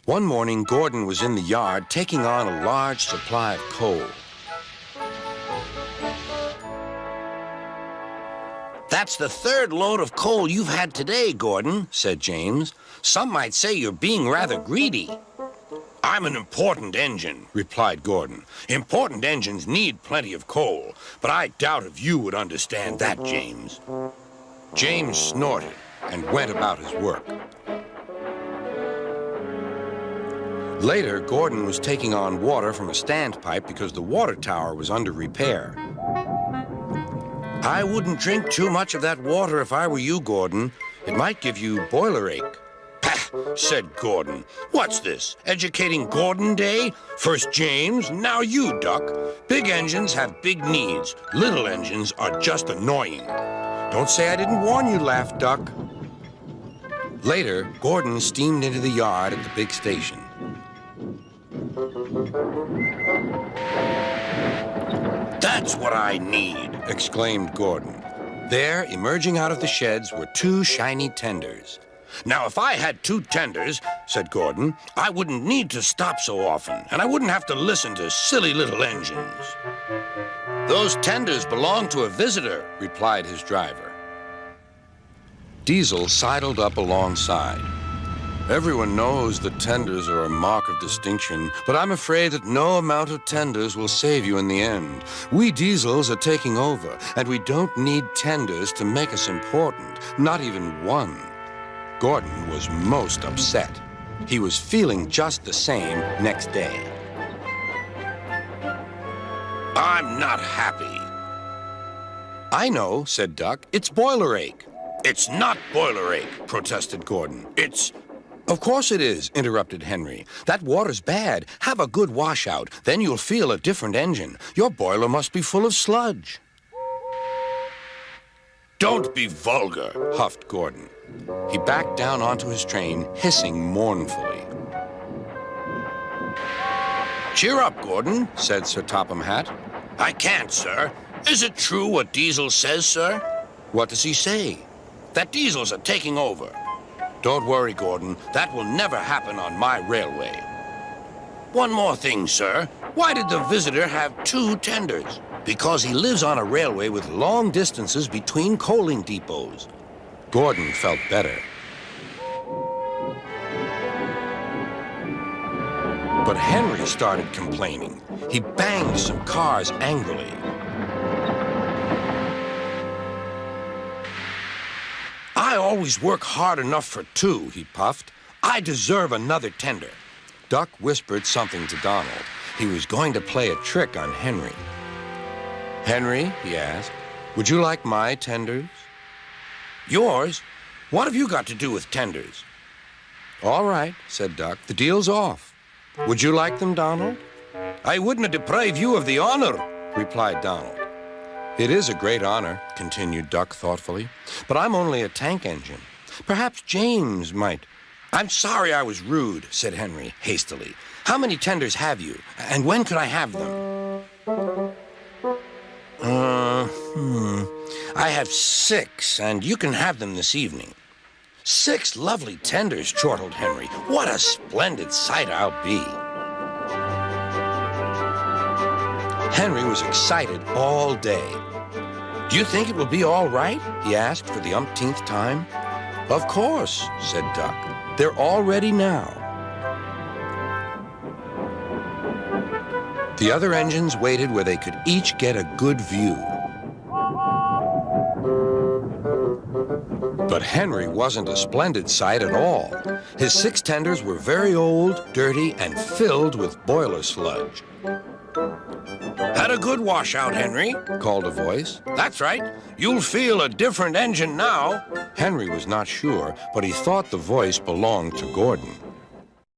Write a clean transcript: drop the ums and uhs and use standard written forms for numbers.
One morning, Gordon was in the yard taking on a large supply of coal. That's the third load of coal you've had today, Gordon, said James. Some might say you're being rather greedy. I'm an important engine, replied Gordon. Important engines need plenty of coal, but I doubt if you would understand that, James. James snorted and went about his work. Later, Gordon was taking on water from a standpipe because the water tower was under repair. I wouldn't drink too much of that water if I were you, Gordon. It might give you boiler ache. Pah, said Gordon. What's this, educating Gordon Day? First James, now you, Duck. Big engines have big needs. Little engines are just annoying. Don't say I didn't warn you, laughed Duck. Later, Gordon steamed into the yard at the big station. That's what I need, exclaimed Gordon. There, emerging out of the sheds, were two shiny tenders. Now, if I had two tenders, said Gordon, I wouldn't need to stop so often, and I wouldn't have to listen to silly little engines. Those tenders belong to a visitor, replied his driver. Diesel sidled up alongside. Everyone knows that tenders are a mark of distinction, but I'm afraid that no amount of tenders will save you in the end. We Diesels are taking over, and we don't need tenders to make us important, not even one. Gordon was most upset. He was feeling just the same next day. I'm not happy. I know, said Duck. It's boiler ache. It's not boiler ache, protested Gordon. It's... Of course it is, interrupted Henry. That water's bad. Have a good washout. Then you'll feel a different engine. Your boiler must be full of sludge. Don't be vulgar, huffed Gordon. He backed down onto his train, hissing mournfully. Cheer up, Gordon, said Sir Topham Hatt. I can't, sir. Is it true what Diesel says, sir? What does he say? That Diesels are taking over. Don't worry, Gordon. That will never happen on my railway. One more thing, sir. Why did the visitor have two tenders? Because he lives on a railway with long distances between coaling depots. Gordon felt better. But Henry started complaining. He banged some cars angrily. I always work hard enough for two, he puffed. I deserve another tender. Duck whispered something to Donald. He was going to play a trick on Henry. Henry, he asked, would you like my tenders? Yours? What have you got to do with tenders? All right, said Duck. The deal's off. Would you like them, Donald? I wouldn't deprive you of the honor, replied Donald. It is a great honor, continued Duck thoughtfully, but I'm only a tank engine. Perhaps James might. I'm sorry I was rude, said Henry hastily. How many tenders have you, and when could I have them? I have 6, and you can have them this evening. 6 lovely tenders, chortled Henry. What a splendid sight I'll be. Henry was excited all day. Do you think it will be all right? He asked for the umpteenth time. Of course, said Duck. They're all ready now. The other engines waited where they could each get a good view. But Henry wasn't a splendid sight at all. His 6 tenders were very old, dirty, and filled with boiler sludge. Had a good washout, Henry, called a voice. That's right. You'll feel a different engine now. Henry was not sure, but he thought the voice belonged to Gordon.